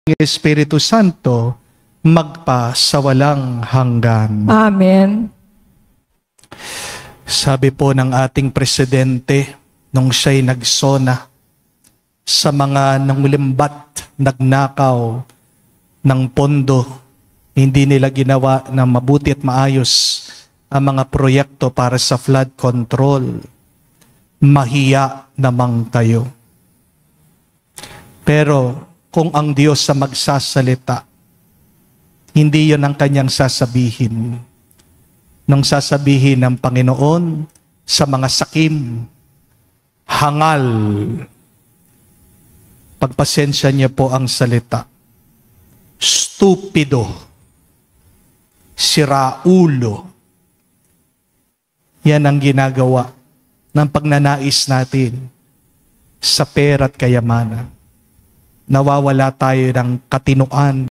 Espiritu Santo, magpa sa walang hanggan. Amen. Sabi po ng ating presidente nung siya'y nagsona sa mga nangulimbat, nagnakaw ng pondo, hindi nila ginawa na mabuti at maayos ang mga proyekto para sa flood control. Mahiya namang kayo. Pero kung ang Diyos sa magsasalita, hindi yon ang kanyang sasabihin. Nung sasabihin ng Panginoon sa mga sakim, hangal, pagpasensya niya po ang salita. Stupido, siraulo. Yan ang ginagawa ng pagnanais natin sa pera at kayamanan. Nawawala tayo ng katinuan